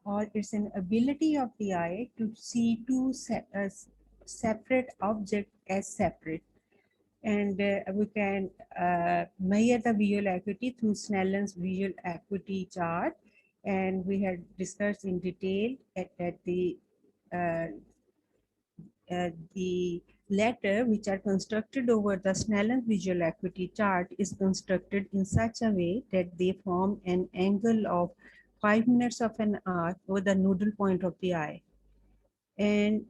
or it's an ability of the eye to see two separate objects as separate. And we can measure the visual acuity through Snellen's visual acuity chart. And we had discussed in detail at uh, the latter, which are constructed over the Snellen visual acuity chart, is constructed in such a way that they form an angle of 5 minutes of an arc over the nodal point of the eye. And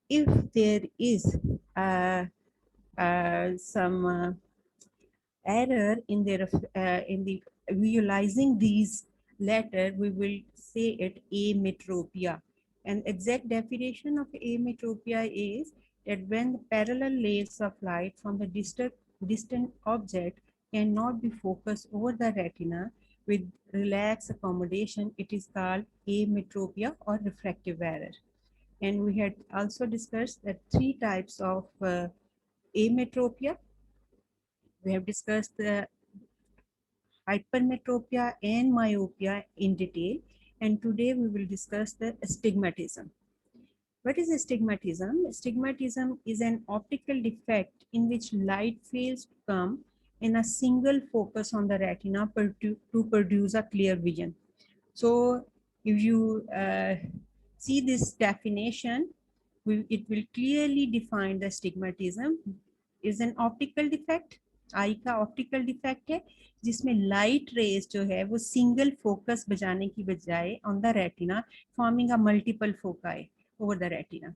if there is some error in their in the visualizing these latter, we will say it ametropia. And exact definition of ametropia is that when the parallel rays of light from the distant object cannot be focused over the retina with relaxed accommodation, it is called ametropia or refractive error. And we had also discussed that three types of ametropia. We have discussed the hypermetropia and myopia in detail, and today we will discuss the astigmatism. What is astigmatism? Astigmatism is an optical defect in which light fails to come in a single focus on the retina to produce a clear vision. So if you see this definition, it will clearly define the astigmatism is an optical defect, eye का optical defect है जिसमें light rays जो है वो single focus बजाने की बजाय on the retina forming a multiple foci over the retina.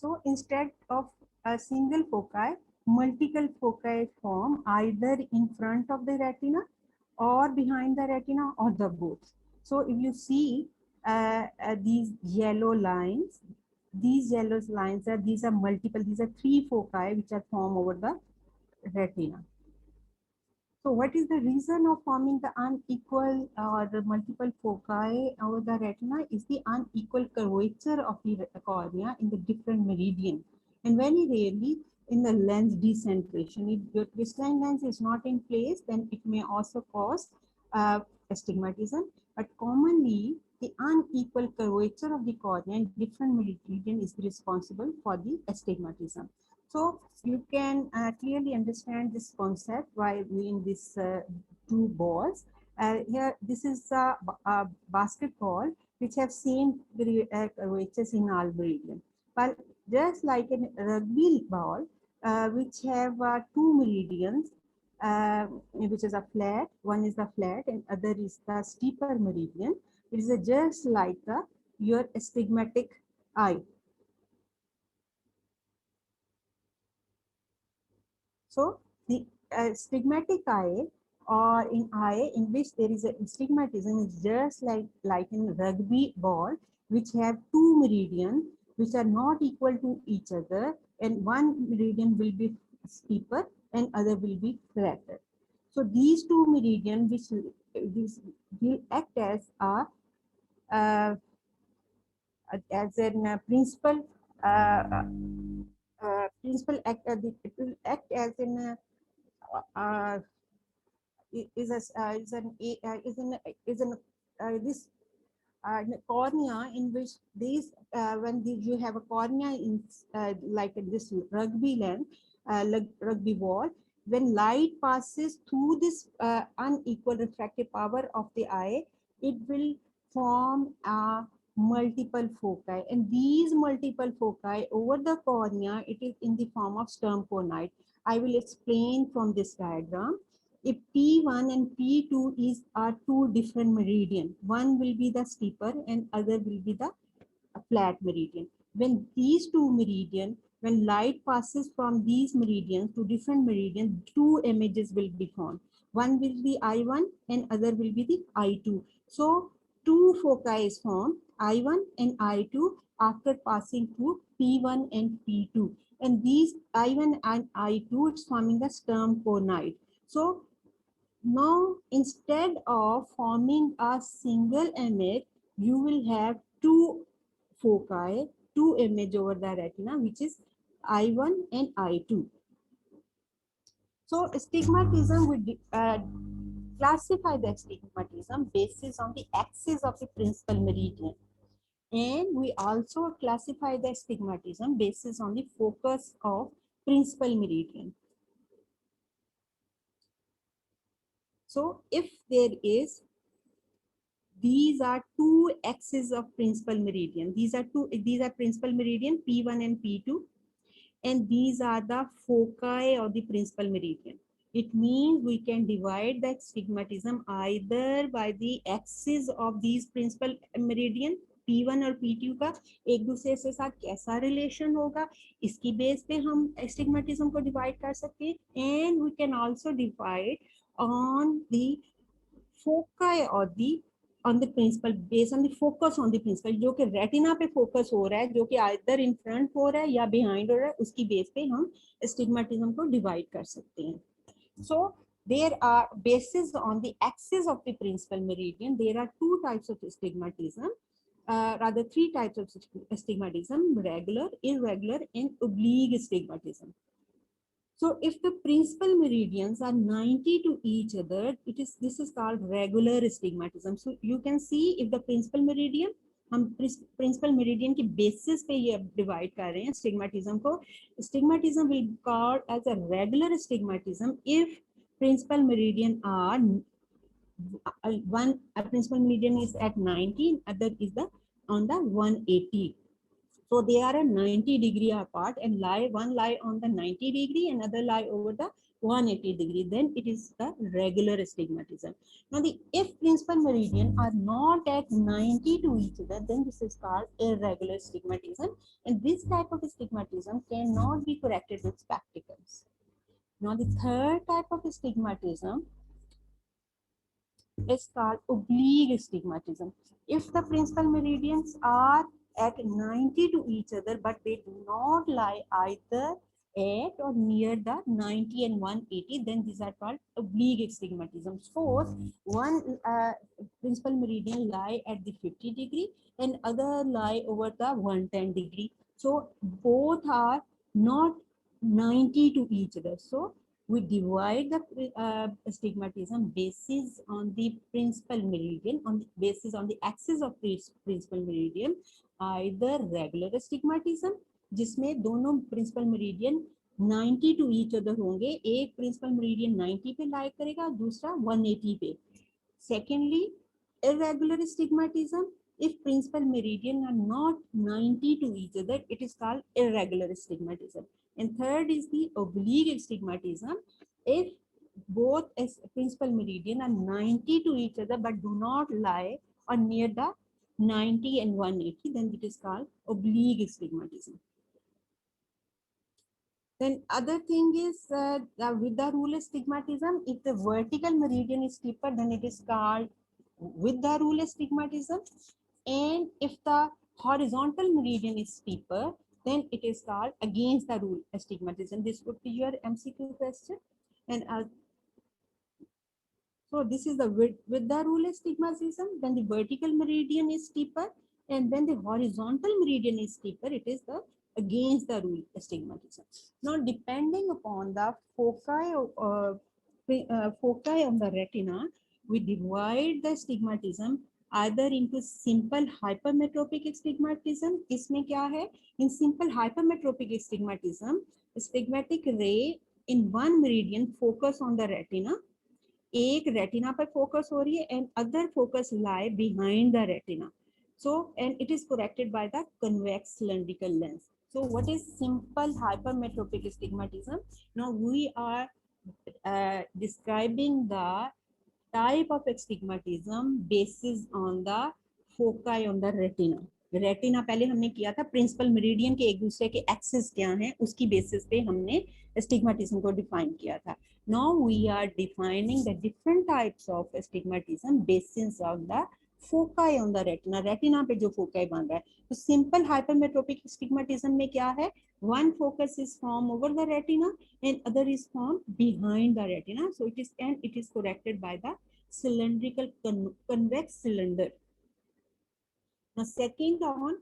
So instead of a single foci, multiple foci form either in front of the retina or behind the retina or the both. So if you see these yellow lines, these these are multiple, these are three foci which are formed over the retina. So what is the reason of forming the unequal or the multiple foci over the retina is the unequal curvature of the cornea in the different meridian, and very rarely in the lens decentration. If your crystalline lens is not in place, then it may also cause astigmatism, but commonly the unequal curvature of the cornea in different meridian is responsible for the astigmatism. So you can clearly understand this concept by viewing these two balls. Here, this is a basketball which have same curvatures in all meridian. But just like a rugby ball, which have two meridians, which is a flat, one is the flat and other is the steeper meridian. It is just like your astigmatic eye. So the stigmatic eye or in eye in which there is a stigmatism is just like in rugby ball, which have two meridians which are not equal to each other, and one meridian will be steeper and other will be flatter. So these two meridians which this will act uh, as an principal principal act, it will act as in uh, is a is an this cornea in which these when you have a cornea in like this rugby land rugby ball, when light passes through this unequal refractive power of the eye, it will form a multiple foci, and these multiple foci over the cornea, it is in the form of sturm conite. I will explain from this diagram. If P1 and P2 are two different meridian, one will be the steeper and other will be the flat meridian. When these two meridian, when light passes from these meridians to different meridians, two images will be formed. One will be I1 and other will be the I2. So two foci is formed, I1 and I2, after passing through P1 and P2. And these I1 and I2 is forming the sturm conite. So now, instead of forming a single image, you will have two foci, two images over the retina, which is I1 and I2. So astigmatism, we classify the astigmatism basis on the axis of the principal meridian, and we also classify the astigmatism basis on the focus of principal meridian. So if there is, these are two axes of principal meridian. These are principal meridian P1 and P2, and these are the foci of the principal meridian. It means we can divide the astigmatism either by the axis of these principal meridian P1 और P2 का एक दूसरे से साथ कैसा relation होगा, इसकी base पे हम एस्टिग्मेटिज्म को डिवाइड कर सकते हैं. And we can also divide on the foci और the on the principal base on the focus on the principal, जो कि रेटिना पे फोकस हो रहा है, जो कि आइदर इन फ्रंट हो रहा है या बिहाइंड हो रहा है, उसकी बेस पे हम एस्टिग्मेटिज्म को डिवाइड कर सकते हैं. So there are bases on the axis of the principal meridian. There are two types of astigmatism, rather three types of astigmatism: regular, irregular, and oblique astigmatism. So if the principal meridians are 90 to each other, this is called regular astigmatism. So you can see if the principal meridian, हम principal meridian की basis पे ये divide कर रहे हैं astigmatism को. Astigmatism will be called as a regular astigmatism if principal meridian are one, a principal meridian is at 90, other is the on the 180. So they are a 90-degree apart, and one lie on the 90-degree, and other lie over the 180-degree. Then it is the regular astigmatism. Now, if principal meridian are not at 90 to each other, then this is called irregular astigmatism, and this type of astigmatism cannot be corrected with spectacles. Now, the third type of astigmatism is called oblique astigmatism. If the principal meridians are at 90 to each other, but they do not lie either at or near the 90 and 180, then these are called oblique astigmatism. Suppose one principal meridian lie at the 50-degree and other lie over the 110-degree. So both are not 90 to each other. So we divide the astigmatism basis on the principal meridian, on the basis on the axis of principal meridian, either regular astigmatism, जिसमें दोनों principal meridian 90 to each other होंगे, एक principal meridian 90 पे lie करेगा, दूसरा 180 पे. Secondly, irregular astigmatism, if principal meridian are not 90 to each other, it is called irregular astigmatism. And third is the oblique astigmatism. If both as principal meridian are 90 to each other but do not lie or near the 90 and 180, then it is called oblique astigmatism. Then other thing is with the rule astigmatism, if the vertical meridian is steeper, then it is called with the rule astigmatism. And if the horizontal meridian is steeper, then it is called against the rule astigmatism. This would be your MCQ question. And so this is the with the rule astigmatism, then the vertical meridian is steeper, and when the horizontal meridian is steeper, it is the against the rule astigmatism. Now, depending upon the foci on the retina, we divide the astigmatism either into simple hypermetropic astigmatism. इसमें क्या है? In simple hypermetropic astigmatism, astigmatic ray in one meridian focus on the retina. एक retina पर focus हो रही है and other focus lie behind the retina. So, and it is corrected by the convex cylindrical lens. So what is simple hypermetropic astigmatism? Now we are describing the type of astigmatism basis on the foci on the retina. Retina पहले हमने किया था, principal meridian के एक दूसरे के axis क्या हैं उसकी बेसिस पे हमने astigmatism को डिफाइन किया था. Now we are defining the different types of astigmatism basis on the foci on the retina. Retina पे जो फोकाई बन रहा है, तो सिंपल हाइपरमेट्रोपिक astigmatism में क्या है? One focus is formed over the retina and other is formed behind the retina. So it is corrected by the cylindrical convex cylinder. Now, second on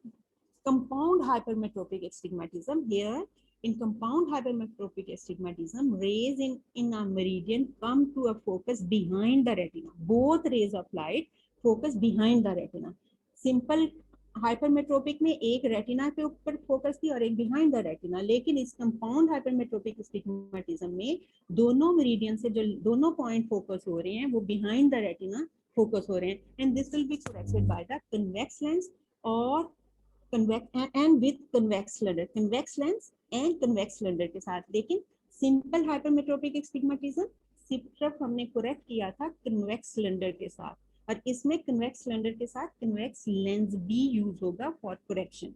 compound hypermetropic astigmatism, here In compound hypermetropic astigmatism, rays in a meridian come to a focus behind the retina. Both rays of light focus behind the retina. Simple hypermetropic में एक retina के ऊपर focus थी और एक behind the retina, लेकिन इस compound hypermetropic स्टिग्मेटिज्म में दोनों मेरिडियन से जो दोनों पॉइंट फोकस हो रहे हैं वो बिहाइंड द रेटिना फोकस हो रहे हैं, and this will be corrected by the convex lens और convex and with convex lens and convex lender के साथ। लेकिन सिंपल हाइपरमेट्रोपिक एस्टिग्मेटिज्म सिर्फ हमने करेक्ट किया था कन्वेक्स लेंडर के साथ, और इसमें कन्वेक्स लेंडर के साथ कन्वेक्स लेंस भी यूज होगा for correction.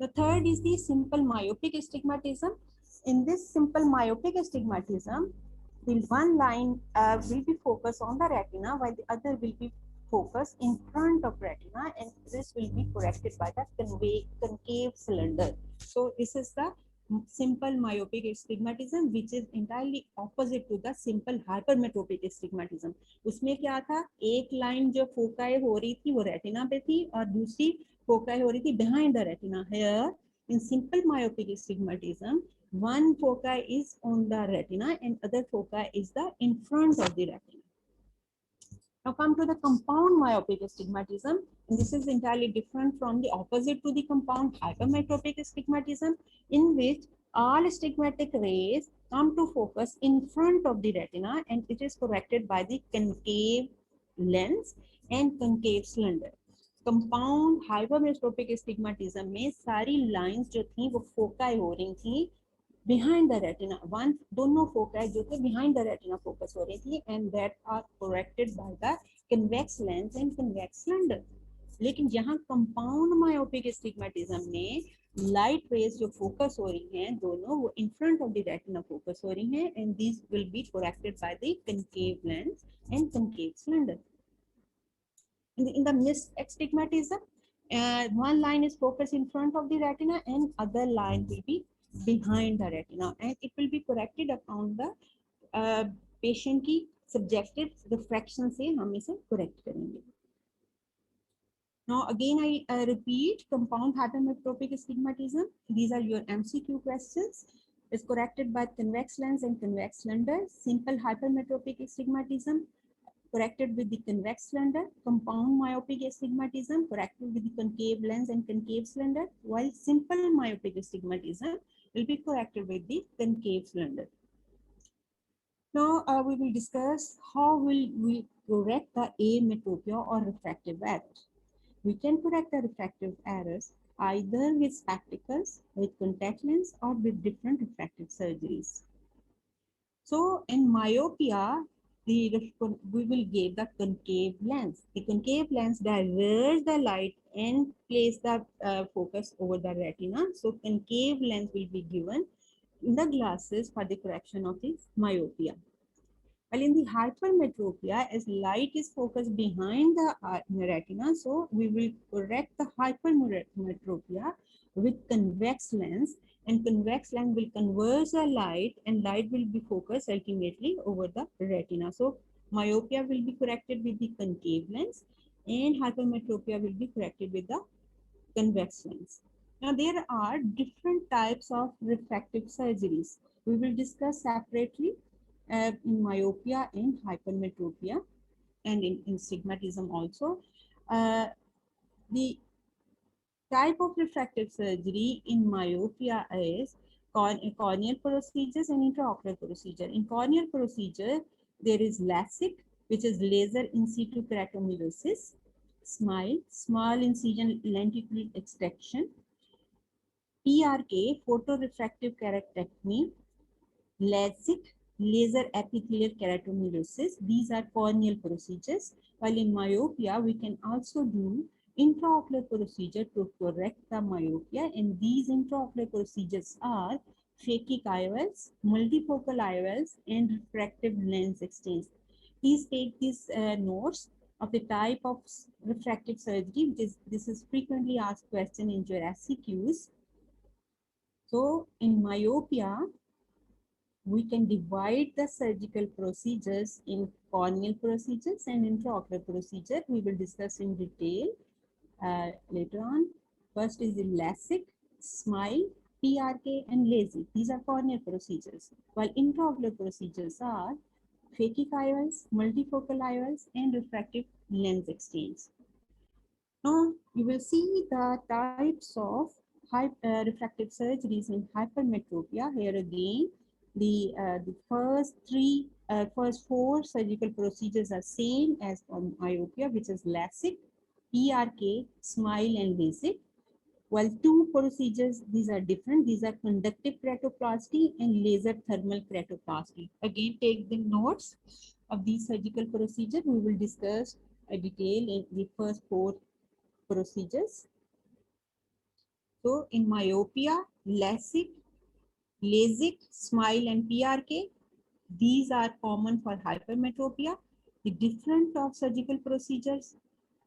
The third is the simple myopic astigmatism. In this simple myopic astigmatism, the one line will be focused on the retina while the other will be focused in front of retina, and this will be corrected by the concave cylinder. So this is the simple myopic astigmatism which is entirely opposite to the simple hypermetropic astigmatism. उसमें क्या था, एक line जो foci हो रही थी वो retina पे थी और दूसरी फोकाई हो रही थी behind the retina. Here in simple myopic astigmatism, one foci is on the retina and other foci is the in front of the retina. Now come to the compound myopic astigmatism. And this is entirely different from the opposite to the compound hypermetropic astigmatism, in which all astigmatic rays come to focus in front of the retina, and it is corrected by the concave lens and concave cylinder. Compound hypermetropic astigmatism में सारी lines जो थी वो foci हो रही थी behind the retina. One दोनों foci जो थे behind the retina फोकस हो रही थी, and that are corrected by the convex lens and convex cylinder. लेकिन यहाँ कंपाउंड मायोपिक एस्टिग्मेटिज्म में लाइट रेज जो फोकस हो रही हैं दोनों वो in front of the retina focus हो रही हैं, and these will be corrected by the concave lens and concave cylinder. In the missed astigmatism, one line is focused in front of the retina and other line will be behind the retina, and it will be corrected upon the patient की subjective refraction से हम इसे correct करेंगे. Now again I repeat, compound hypermetropic astigmatism, these are your MCQ questions, is corrected by convex lens and convex cylinder. Simple hypermetropic astigmatism corrected with the convex cylinder. Compound myopic astigmatism corrected with the concave lens and concave cylinder, while simple myopic astigmatism will be corrected with the concave cylinder. Now we will discuss how will we correct the ametropia or refractive error. We can correct the refractive errors either with spectacles, with contact lens, or with different refractive surgeries. So in myopia, we will give the concave lens. The concave lens diverges the light and place the focus over the retina. So concave lens will be given in the glasses for the correction of the myopia. While in the hypermetropia, as light is focused behind the retina, so we will correct the hypermetropia with convex lens, and convex lens will converge the light and light will be focused ultimately over the retina. So myopia will be corrected with the concave lens and hypermetropia will be corrected with the convex lens. Now there are different types of refractive surgeries. We will discuss separately in myopia and hypermetropia and in astigmatism also. The type of refractive surgery in myopia is corneal procedures and intraocular procedure. In corneal procedure, there is LASIK, which is laser in situ keratomycosis, SMILE, small incision lenticular extraction, PRK, photorefractive keratectomy, LASIK, laser epithelial keratomycosis. These are corneal procedures. While in myopia, we can also do intraocular procedure to correct the myopia, and these intraocular procedures are phakic IOLs, multifocal IOLs, and refractive lens exchange. Please take these notes of the type of refractive surgery, which is this is frequently asked question in your SCQs. So in myopia, we can divide the surgical procedures in corneal procedures and intraocular procedure. We will discuss in detail later on. First is the LASIK, SMILE, PRK, and LASIK. These are corneal procedures, while intraocular procedures are phakic IOLs, multifocal IOLs, and refractive lens exchange. Now, you will see the types of refractive surgeries in hypermetropia. Here again, the first four surgical procedures are same as on myopia, which is LASIK, PRK, SMILE, and LASIK. While two procedures, these are different. These are conductive keratoplasty and laser thermal keratoplasty. Again, take the notes of these surgical procedures. We will discuss a detail in the first four procedures. So in myopia, LASIK, SMILE, and PRK, these are common for hypermetropia. The different of surgical procedures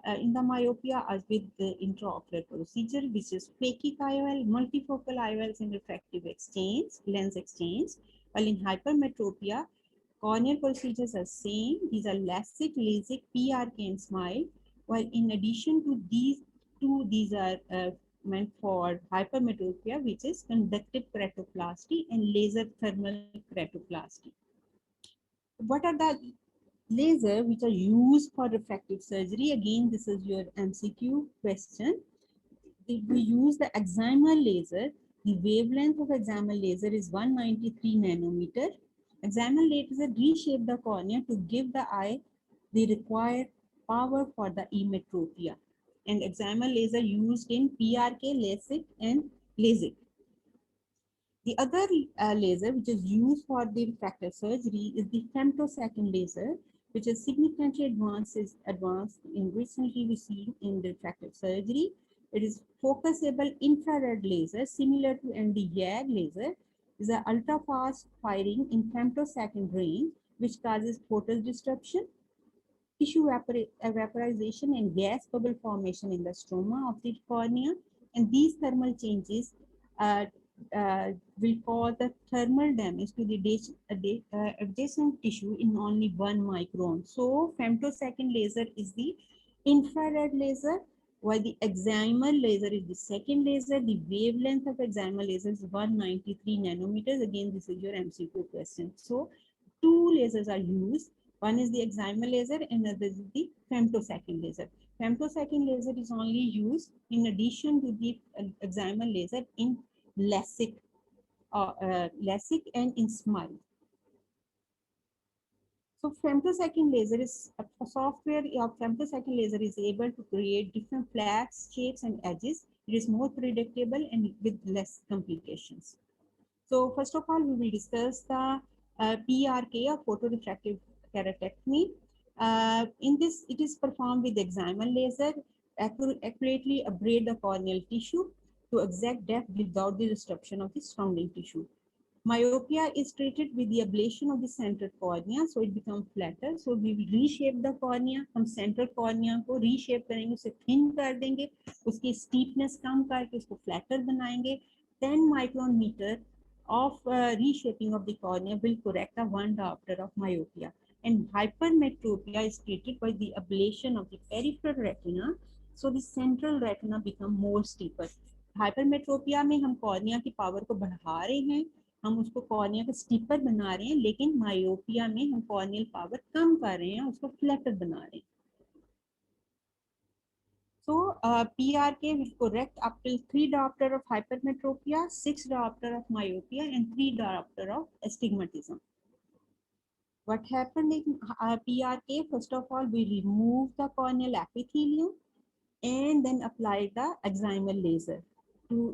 in the myopia as with the intraocular procedure, which is phakic IOL, multifocal IOLs, and refractive exchange, lens exchange. While in hypermetropia, corneal procedures are same. These are LASIK, PRK, and SMILE. While in addition to these two, these are meant for hypermetropia, which is conductive keratoplasty and laser thermal keratoplasty. What are the laser which are used for refractive surgery? Again, this is your MCQ question. We use the excimer laser. The wavelength of excimer laser is 193 nanometer. Excimer laser reshape the cornea to give the eye the required power for the emetropia. And excimer laser used in PRK, LASIK, and LASIK. The other laser which is used for the refractive surgery is the femtosecond laser, which is significantly advanced in recently received in the refractive surgery. It is focusable infrared laser similar to ND YAG laser. It is an ultra fast firing in femtosecond range, which causes photos disruption, tissue vaporization, and gas bubble formation in the stroma of the cornea. And these thermal changes uh, will cause the thermal damage to the adjacent tissue in only 1 micron. So femtosecond laser is the infrared laser, while the excimer laser is the second laser. The wavelength of excimer laser is 193 nanometers. Again, this is your MCQ question. So two lasers are used. One is the excimer laser and another is the femtosecond laser. Femtosecond laser is only used in addition to the excimer laser in LASIK, LASIK and in SMILE. So femtosecond laser is a software of femtosecond laser is able to create different flats, shapes, and edges. It is more predictable and with less complications. So first of all, we will discuss the PRK or photorefractive keratectomy. In this, it is performed with excimer laser, accurately abrade the corneal tissue to exact depth without the disruption of the surrounding tissue. Myopia is treated with the ablation of the central cornea, so it becomes flatter. So we will reshape the cornea. हम central cornea को reshape करेंगे, उसे thin कर देंगे, उसकी steepness कम करके उसको flatter बनाएंगे. 10 micrometer of reshaping of the cornea will correct a 1 diopter of myopia. And hypermetropia is treated by the ablation of the peripheral retina, so the central retina become more steeper. Hypermetropia में हम cornea की power को बढ़ा रहे हैं, हम उसको cornea को स्टीपर बना रहे हैं, लेकिन मायोपिया में हम कॉर्नियल पावर कम कर रहे हैं, उसको फ्लैटर बना रहे हैं. So PRK will correct up till 3 diopter of hypermetropia, 6 diopter of myopia, and 3 diopter of astigmatism. What happened in PRK? First of all, we remove the corneal epithelium and then apply the excimer laser to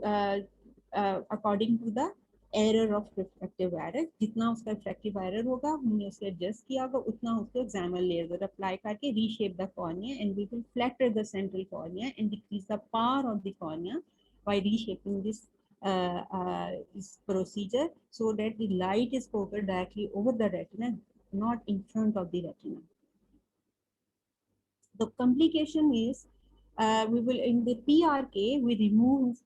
according to the error of refractive error. जितना उसका refractive error होगा, हमने उसे adjust किया होगा, उतना उसको excimer laser apply करके reshape the cornea, and we will flatter the central cornea and decrease the power of the cornea by reshaping this procedure, so that the light is focused directly over the retina, not in front of the retina. The complication is we will in the PRK we remove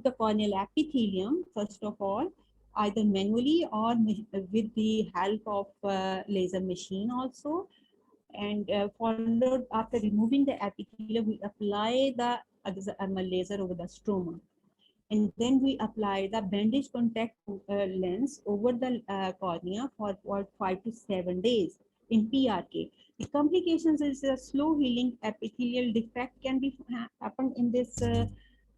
the corneal epithelium first of all, either manually or with the help of laser machine also, and followed after removing the epithelium we apply the laser over the stroma. and then we apply the bandage contact lens over the cornea for 5 to 7 days in PRK. The complications is a slow healing epithelial defect can be happen in this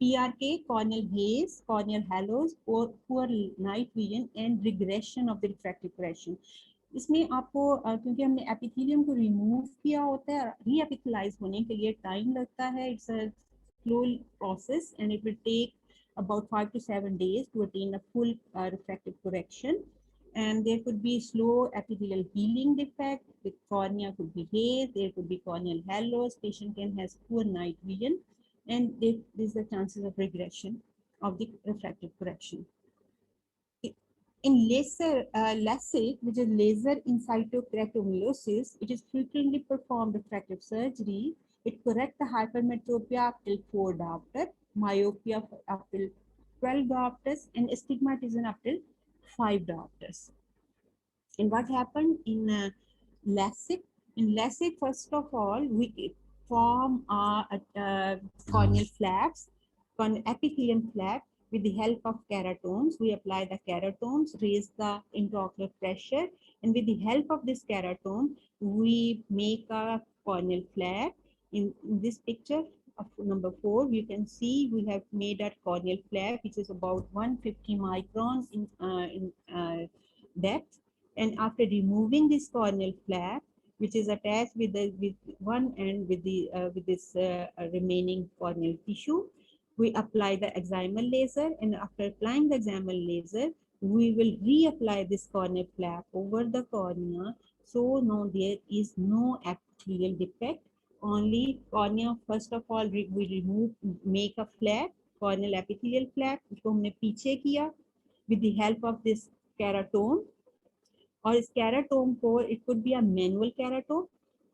PRK, corneal haze, corneal halos, or poor night vision and regression of the refractive correction. इसमें आपको क्योंकि हमने epithelium को remove किया होता है, रीएपिथेलाइज होने के लिए टाइम लगता है. It's a slow process and it will take about 5 to 7 days to attain a full refractive correction. And there could be slow epithelial healing defect. With cornea could be haze, there could be corneal halos, patient can has poor night vision, and there is the chances of regression of the refractive correction. In LASIK, which is laser in situ keratomycosis, it is frequently performed refractive surgery. It corrects the hypermetropia up till 4 diopter, myopia up till 12 diopters, and astigmatism up till 5 diopters. And what happened in LASIK? In LASIK, first of all, we form corneal flaps, epithelium flap. With the help of keratomes, we apply the keratomes, raise the intraocular pressure, and with the help of this keratome, we make a corneal flap. In this picture of number 4, you can see we have made a corneal flap, which is about 150 microns in depth. And after removing this corneal flap, which is attached with one end with this remaining corneal tissue, we apply the excimer laser, and after applying the excimer laser, we will reapply this corneal flap over the cornea. So now there is no epithelial defect. Only cornea, first of all, we remove, make a flap, corneal epithelial flap, उसको हमने पीछे किया with the help of this keratome. और इस keratome को, it could be a manual keratome,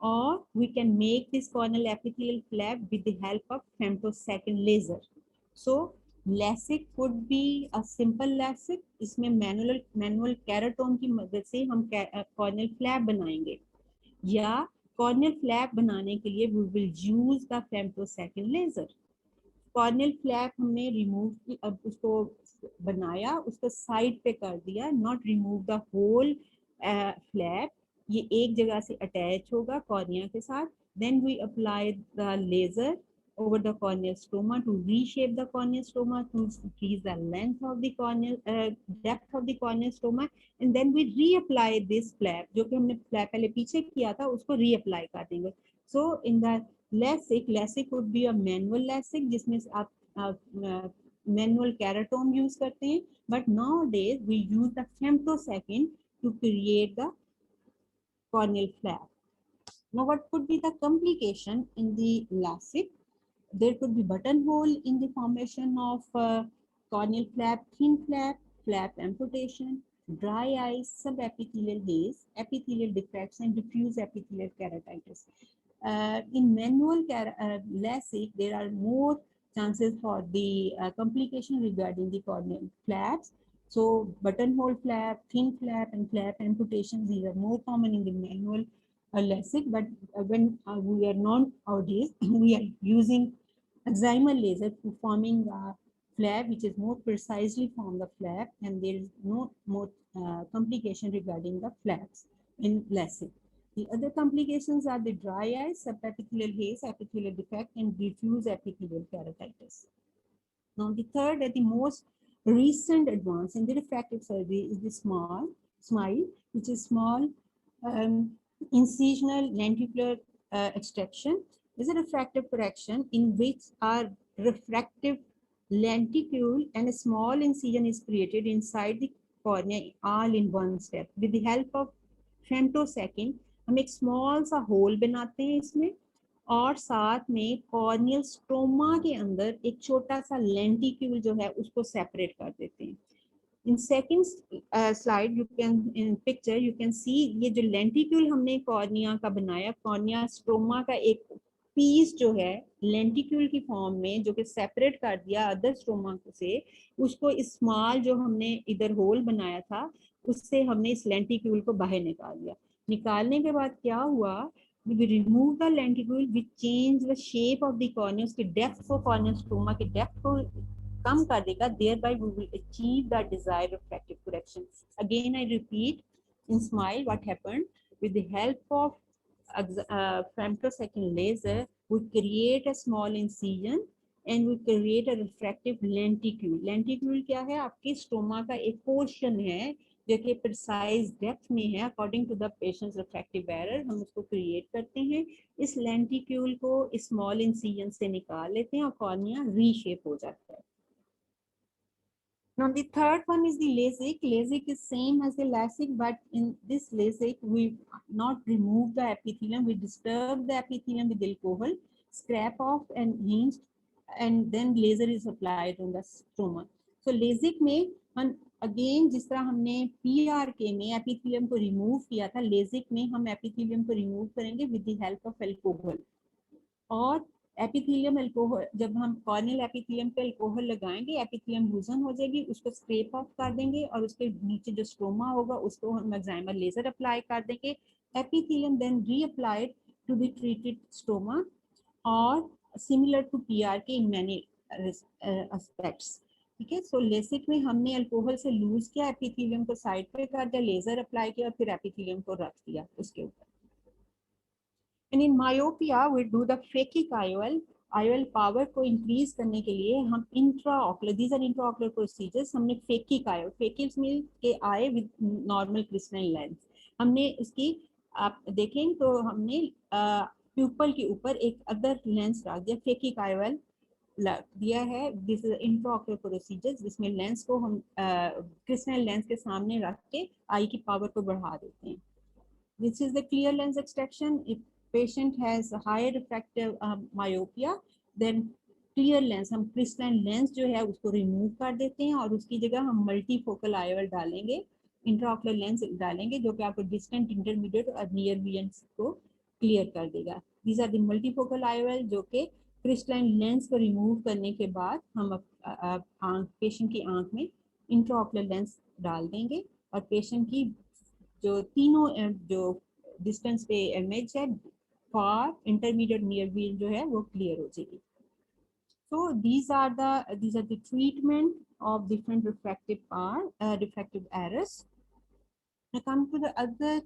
or we can make this corneal epithelial flap with the help of femtosecond laser. So LASIK could be a simple LASIK. इसमें manual keratome की मदद से हम corneal flap बनाएंगे, या corneal flap बनाने के लिए we will use the femtosecond laser. corneal flap हमने remove की, अब उसको बनाया, उसको side पे कर दिया, not remove the whole flap. ये एक जगह से attach होगा cornea के साथ. Then we apply the laser over the corneal stroma to reshape the corneal stroma, to increase the length of the corneal depth of the corneal stroma, and then we reapply this flap. जो कि हमने flap पहले पीछे किया था, उसको reapply कर देंगे. So in the LASIK would be a manual LASIK, जिसमें आप manual keratome use करते हैं, but nowadays we use the femtosecond to create the corneal flap. Now, what could be the complication in the LASIK? There could be buttonhole in the formation of corneal flap, thin flap, flap amputation, dry eyes, subepithelial haze, epithelial defects, and diffuse epithelial keratitis. In manual LASIK, there are more chances for the complication regarding the corneal flaps. So buttonhole flap, thin flap, and flap amputations, these are more common in the manual LASIK. But when we are nowadays, we are using excimer laser to forming a flap which is more precisely form the flap, and there is no more complication regarding the flaps in LASIK. The other complications are the dry eyes, subepithelial haze, epithelial defect, and diffuse epithelial keratitis. Now, the third and the most recent advance in the refractive surgery is the SMILE, which is small incisional lenticular extraction. Is a refractive correction in which a refractive lenticule and a small incision is created inside the cornea, all in one step. With the help of femtosecond, हम एक small सा whole बनाते हैं इसमें, और साथ में corneal stroma के अंदर एक छोटा सा लेंटिक्यूल जो है उसको सेपरेट कर देते हैं. In second slide, you can in picture you can see ये जो लेंटिक्यूल हमने कॉर्निया का बनाया, कॉर्निया स्ट्रोमा का एक पीस जो है लेंटिक्यूल की फॉर्म में जो कि सेपरेट कर दिया अदर स्ट्रोमा से, उसको इस स्मॉल जो हमने इधर होल बनाया था उससे हमने इस लेंटिक्यूल को बाहर निकाल दिया. निकालने के बाद क्या हुआ, we remove the lenticule, we change the shape of the cornea, उसकी डेप्थ को, कॉर्नियल स्ट्रोमा की डेप्थ को कम कर देगा, thereby we will achieve the desired refractive correction. Again I repeat, in SMILE what happened, with the help of femtosecond laser, we create a small incision and we create a refractive lenticule. Lenticule क्या है, आपके stoma का एक portion है जो कि precise depth में है according to the patient's refractive error, हम उसको क्रिएट करते हैं। इस लेंटिक्यूल को स्मॉल इंसिजन से निकाल लेते हैं और कॉर्निया रीशेप हो जाता है। Now the third one is the LASIK. LASIK is same as the LASIK, but in this LASIK we not remove the epithelium, we disturb the epithelium with alcohol, scrape off and hinge, and then laser is applied on the stroma. So LASIK में हम again जिस तरह हमने PRK में epithelium को remove किया था, Lasik में हम एपिथेलियम को रिमूव करेंगे with the help of alcohol. और एपिथेलियम अल्कोहल, जब हम कॉर्नियल एपिथेलियम पे अल्कोहल लगाएंगे, एपिथेलियम लूजन हो जाएगी, उसको स्क्रैप ऑफ कर देंगे और उसके नीचे जो स्ट्रोमा होगा उसको हम एक्साइमर लेजर अप्लाई कर देंगे। Epithelium then reapplied to the treated stroma और similar to PRK in many aspects. ठीक है, सो लेसिक में हमने अल्कोहल से लूज किया, एपिथेलियम को साइड पे कर दिया, लेजर अप्लाई किया, फिर एपिथेलियम को रख दिया उसके ऊपर। And in myopia we do the phakic IOL. IOL power को इंक्रीज करने के लिए हम intraocular, these are intraocular procedures, हमने फेकिक IOL, फेकिक मीन के आए विद नॉर्मल क्रिस्टलाइन लेंस, हमने इसकी आप देखें तो हमने प्यूपल के ऊपर एक अदर लेंस रख दिया, फेकिक IOL दिया है। दिस इज इंट्राऑकुलर प्रोसीजर्स जिसमें लेंस को हम क्रिस्टलाइन लेंस के सामने रख के आई की पावर को बढ़ा देते हैं। This is the clear lens extraction. If patient has a higher refractive myopia, then clear lens, हम crystalline lens जो है उसको remove कर देते हैं और उसकी जगह हम multifocal IOL डालेंगे, intraocular lens डालेंगे जो कि आपको distant, intermediate और near visions को clear कर देगा। These are the multifocal IOL जो कि crystalline lens को remove करने के बाद हम patient की आंख में intraocular lens डाल देंगे और patient की जो तीनों जो डिस्टेंस पे इमेज है, फार, इंटरमीडिएट, नियर व्यू जो है वो क्लियर हो जाएगी। सो these are the treatment of different refractive errors. Now come to the other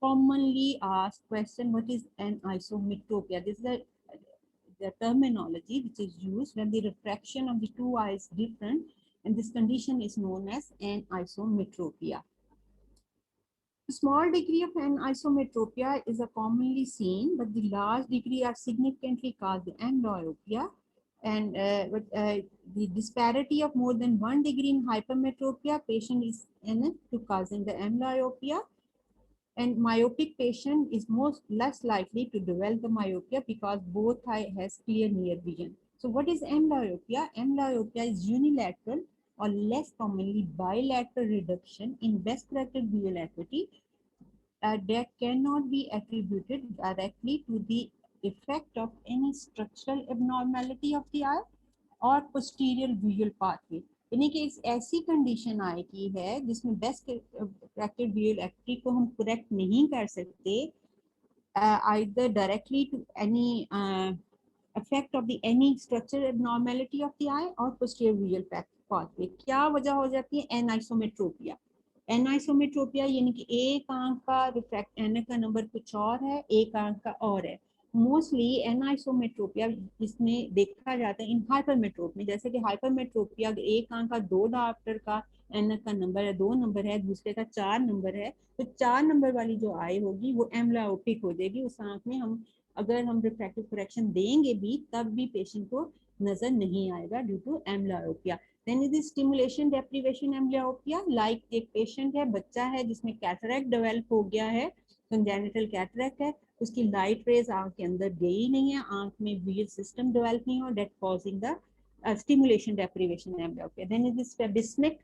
commonly asked question, what is anisometropia? This is the terminology which is used when the refraction of the two eyes is different, and this condition is known as anisometropia. The small degree of anisometropia is a commonly seen, but the large degree are significantly called the amblyopia. And the disparity of more than 1 degree in hypermetropia, patient is enough to causing the amblyopia. And myopic patient is less likely to develop the myopia because both eye has clear near vision. So what is amblyopia? Amblyopia is unilateral or less commonly bilateral reduction in best corrected visual acuity that cannot be attributed directly to the effect of any structural abnormality of the eye or posterior visual pathway. यानी कि इस ऐसी condition आई की है जिसमें best corrected visual activity को हम correct नहीं कर सकते either directly to any effect of the any structural abnormality of the eye or posterior visual pathway. क्या वजह हो जाती है? एनाइसोमेट्रोपिया। एनाइसोमेट्रोपिया यानी कि एक आंख का रिफ्रैक्ट ऐनक का नंबर कुछ और है, एक आंख का और है। मोस्टली एनाइसोमेट्रोपिया इसमें देखा जाता है इन हाइपरमेट्रोप में, जैसे कि हाइपरमेट्रोपिया एक आंख का 2 डायप्टर का ऐनक का नंबर है 2 नंबर है, दूसरे का 4 नंबर है, तो 4 नंबर वाली जो आई होगी वो एम्ब्लायोपिक हो जाएगी। उस आंख में हम अगर हम रिफ्रैक्टिव करेक्शन देंगे भी तब भी पेशेंट को नजर नहीं आएगा due to amblyopia. Then is stimulation deprivation amblyopia, like एक पेशेंट है, बच्चा है जिसमें कैटरैक्ट डेवलप हो गया है, कंजेनिटल कैटरैक्ट है, उसकी लाइट रेज आंख के अंदर गई नहीं है, आंख में विजुअल सिस्टम डेवलप नहीं हो, that causing the stimulation deprivation amblyopia. Then is strabismic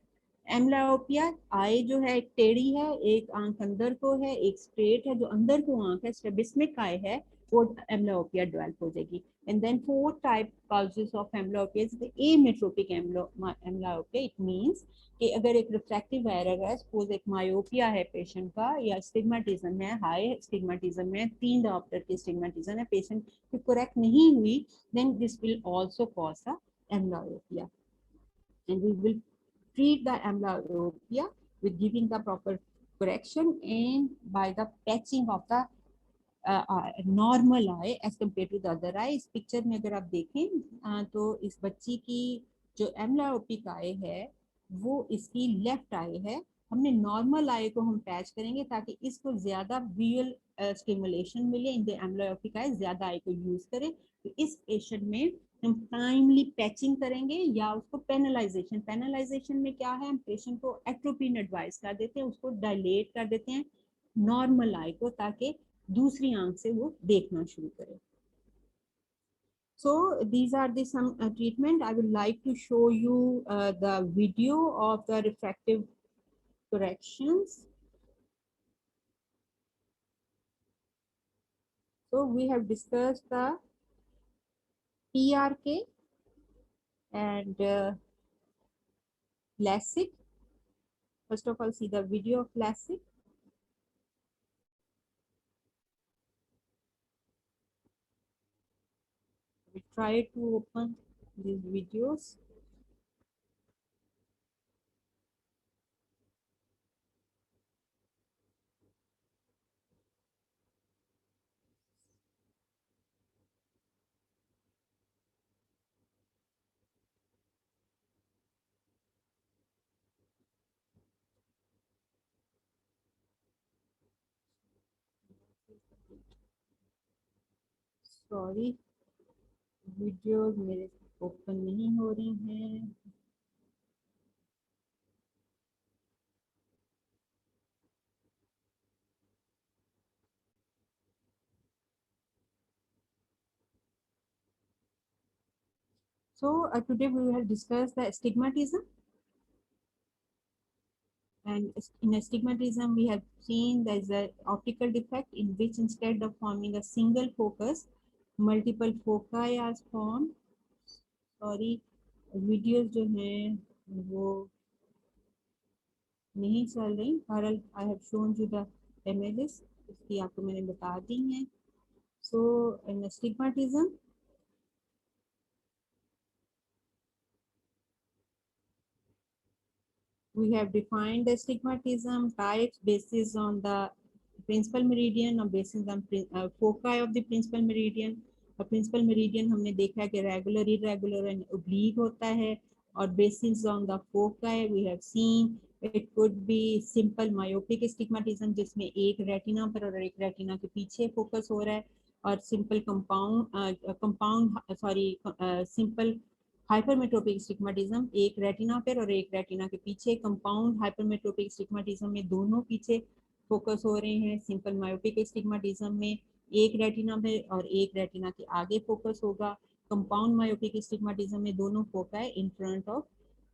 amblyopia, I जो है एक टेढ़ी है, एक आंख अंदर को है, एक स्ट्रेट है, जो अंदर को आंख है, स्ट्रैबिस्मिक आई है, वो एम्ब्लियोपिया डेवलप हो जाएगी। And then 4 type causes of amblyopia is the ametropic amblyopia. It means कि अगर एक रिफ्रैक्टिव एरर है, सपोज एक मायोपिया है पेशेंट का या स्टिग्मेटिज्म है, हाई स्टिग्मेटिज्म है, 3 डायप्टर की स्टिग्मेटिज्म है, पेशेंट की करेक्ट नहीं हुई, then this will also cause a amblyopia, and we will treat the amblyopia with giving the proper correction and by the patching of the normal eye as compared to the other eye. इस picture में अगर आप देखें तो इस बच्ची की जो एम्ब्लायोपिक आई है वो इसकी लेफ्ट आई है। हमने नॉर्मल आई को हम पैच करेंगे ताकि इसको ज्यादा विजुअल स्टिमुलेशन मिले इन द एम्ब्लायोपिक आई, ज्यादा आई को यूज करें। तो इस पेशेंट में हम टाइमली पैचिंग करेंगे या उसको पेनलाइजेशन। पेनलाइजेशन में क्या है, हम पेशेंट को एट्रोपिन एडवाइस कर देते हैं, उसको डायलेट कर देते हैं नॉर्मल आई को ताकि दूसरी आंख से वो देखना शुरू करे। So these are the some treatment. I would like to show you the video of the refractive corrections. So we have discussed the PRK and LASIK. First of all, see the video of LASIK. We try to open these videos. Sorry, videos मेरे open नहीं हो रही हैं। So today we will discuss the astigmatism. And in astigmatism, we have seen there is an optical defect in which instead of forming a single focus, multiple foci are formed. Sorry, videos जो हैं वो नहीं चल रही। बहरहाल I have shown you the images, इसकी आपको मैंने बता दी हैं। So in astigmatism, we have defined the astigmatism types based on the principal meridian or based on foci of the principal meridian। और प्रिंसिपल मेरिडियन हमने देखा है कि रेगुलर, इरेगुलर एंड ओब्लीक होता है। और basis on the foci we have seen it could be simple myopic astigmatism जिसमें एक रेटिना पर और एक रेटिना के पीछे फोकस हो रहा है, और सिंपल सिंपल हाइपरमेट्रोपिक एस्टिग्मेटिज्म एक रेटिना पर और एक रेटिना के पीछे। कंपाउंड हाइपरमेट्रोपिक एस्टिग्मेटिज्म में दोनों पीछे फोकस हो रहे हैं। सिंपल मायोपिक एस्टिग्मेटिज्म में एक रेटिना में और एक रेटिना के आगे फोकस होगा। कंपाउंड मायोपिक एस्टिग्मेटिज्म में दोनों foci in front of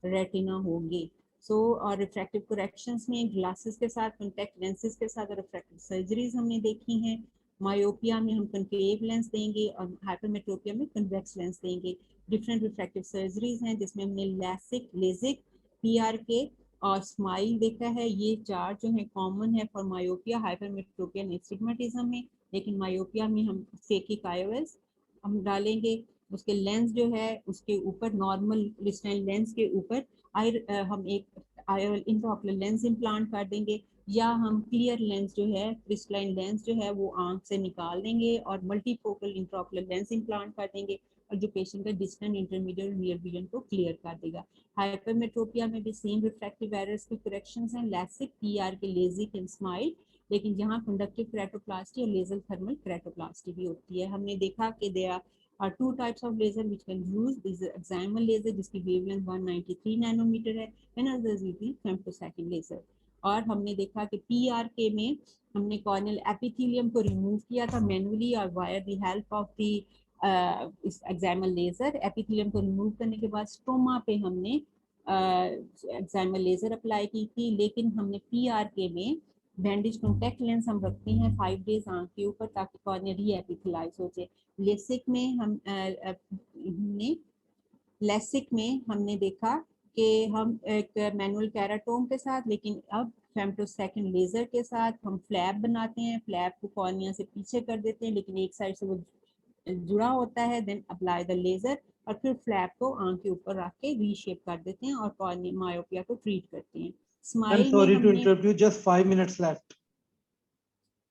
retina होंगे। सो और रिफ्रैक्टिव करेक्शंस में ग्लासेस के साथ, कॉन्टैक्ट लेंसेज के साथ रिफ्रैक्टिव सर्जरीज हमने देखी हैं। मायोपिया में हम कॉन्केव लेंस देंगे और हाइपरमेट्रोपिया में कन्वेक्स लेंस देंगे। डिफरेंट रिफ्रैक्टिव सर्जरीज हैं जिसमें हमने लैसिक, लेजिक, पीआरके और स्माइल देखा है। ये चार जो है कॉमन है फॉर मायोपिया, हाइपरमेट्रोपिया, एस्टिग्मेटिज्म में। लेकिन मायोपिया में हम फेकिक आईओएस हम डालेंगे, उसके लेंस जो है उसके ऊपर नॉर्मल क्रिस्टलाइन लेंस के ऊपर हम एक इंट्राओकुलर लेंस इम्प्लांट कर देंगे, या हम क्लियर लेंस जो है, क्रिस्टलाइन लेंस जो है वो आंख से निकाल देंगे और मल्टीफोकल इंट्राओकुलर लेंस इम्प्लांट कर देंगे, और जो पेशेंट का डिस्टेंट, इंटरमीडिएट और नियर विजन को क्लियर कर देगा। हाइपरमेट्रोपिया में भी सेम रिफ्रैक्टिव एरर्स की करेक्शंस हैं, LASIK, PR K, LASEK and SMILE. लेकिन यहाँ कंडक्टिव केराटोप्लास्टी और लेजर थर्मल केराटोप्लास्टी भी होती है। हमने देखा कि there are two types of laser which can use this excimer laser जिसकी वेवलेंथ 193 नैनोमीटर है, and others will be femtosecond laser. और हमने देखा कि पीआरके में हमने कॉर्नियल एपिथेलियम को रिमूव किया था मैनुअली और wire the help of the इस एक्साइमल लेजर। एपिथेलियम को रिमूव करने के बाद स्टोमा पे हमने एक्साइमल लेजर अप्लाई की थी। लेकिन हमने पीआरके में बैंडेज कॉन्टैक्ट लेंस हम रखते हैं 5 डेज आंख के ऊपर ताकि कॉर्निया रीएपिथेलाइज हो जाए। लेसिक में हमने देखा कि हम एक मैनुअल कैराटोम के साथ, लेकिन अब फेम्टोसेकंड लेजर के साथ हम फ्लैप बनाते हैं। फ्लैप को कॉर्निया से पीछे कर देते हैं लेकिन एक साइड से वो जुड़ा होता है, देन अप्लाई द लेजर और फिर फ्लैप को आंख के ऊपर रख के रीशेप कर देते हैं और मायोपिया को ट्रीट करते हैं। I'm स्माइल में sorry to हमने, interrupt you. Just 5 minutes left.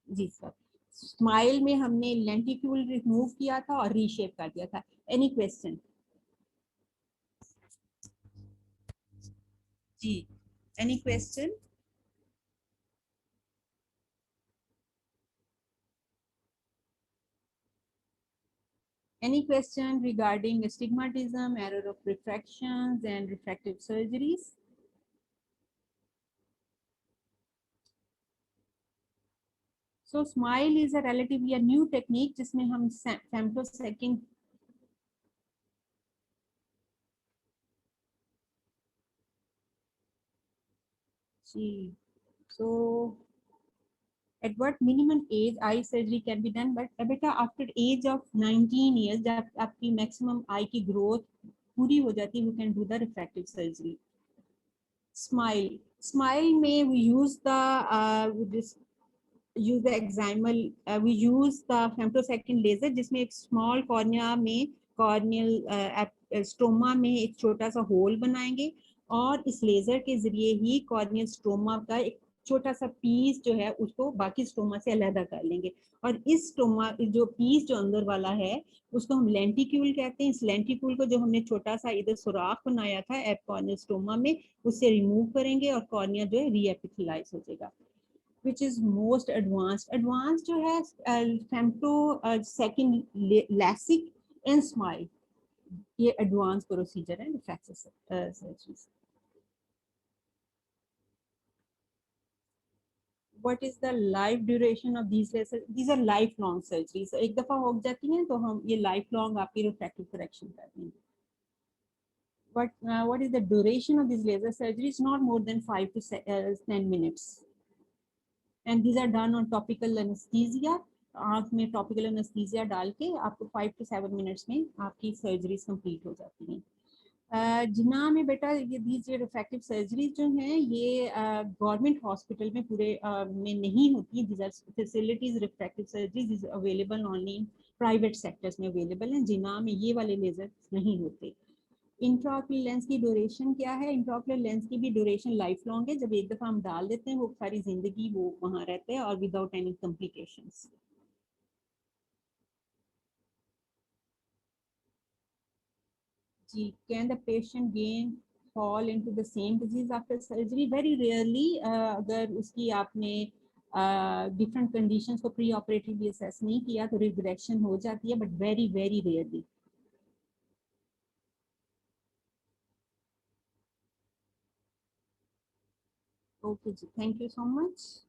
Ji sir, smile में हमने लेंटिक्यूल रिमूव किया था और रीशेप कर दिया था। Any question? जी, any question? Any question regarding astigmatism, error of refractions and refractive surgeries? So smile is a relatively a new technique जिसमें हम femtosecond ji, so at what minimum age eye surgery can be done? But बेटा after age of 19 years जब आपकी maximum eye की growth पूरी हो जाती है, we can do the refractive surgery. Smile में we use the examal, we use the femtosecond laser जिसमें एक small cornea में corneal स्ट्रोमा में एक छोटा सा होल बनाएंगे और इस लेजर के जरिए ही कॉर्नियल स्ट्रोमा का एक छोटा सा पीस जो है उसको बाकी स्ट्रोमा से अलग कर लेंगे और इस स्ट्रोमा जो पीस जो अंदर वाला है उसको हम लेंटिक्यूल कहते हैं। इस लेंटिक्यूल को जो हमने छोटा सा इधर सुराख बनाया था एप कॉर्नियल स्ट्रोमा में उससे रिमूव करेंगे और कॉर्निया जो है रीएपिथलाइज हो जाएगा। which is most advanced जो है femto second LASIK and smile, ये advanced procedure है refractive surgeries. What is the life duration of these lasers? These are lifelong surgeries. So एक दफा हो जाती हैं तो हम ये lifelong आपकी refractive correction कर देंगे. What is the duration of these laser surgeries? Not more than 5 to 10 minutes. And these are done on topical anesthesia. आँख में टॉपिकल एनेस्थीसिया डाल के आपको 5 to 7 मिनट्स में आपकी सर्जरीज कंप्लीट हो जाती हैं। जिन्ना में बेटा ये these रिफ्रैक्टिव सर्जरीज जो हैं ये गवर्नमेंट हॉस्पिटल में पूरे में नहीं होती। these are facilities refractive surgeries is available only in private sectors में अवेलेबल हैं। जिन्ना में ये वाले लेजर नहीं होते। इंट्राओक्यूलर लेंस की ड्यूरेशन क्या है? इंट्राओक्यूलर लेंस की भी ड्यूरेशन लाइफ लॉन्ग है। जब एक दफा हम डाल देते हैं वो सारी जिंदगी वो वहां रहते हैं और विदाउट एनी कॉम्प्लिकेशंस। जी, can the patient gain fall into the same disease after surgery? Very rarely. अगर उसकी आपने डिफरेंट कंडीशंस को प्री ऑपरेटिवली असेस नहीं किया तो रिग्रेशन हो जाती है, but very very rarely. Okay जी, थैंक यू सो मच।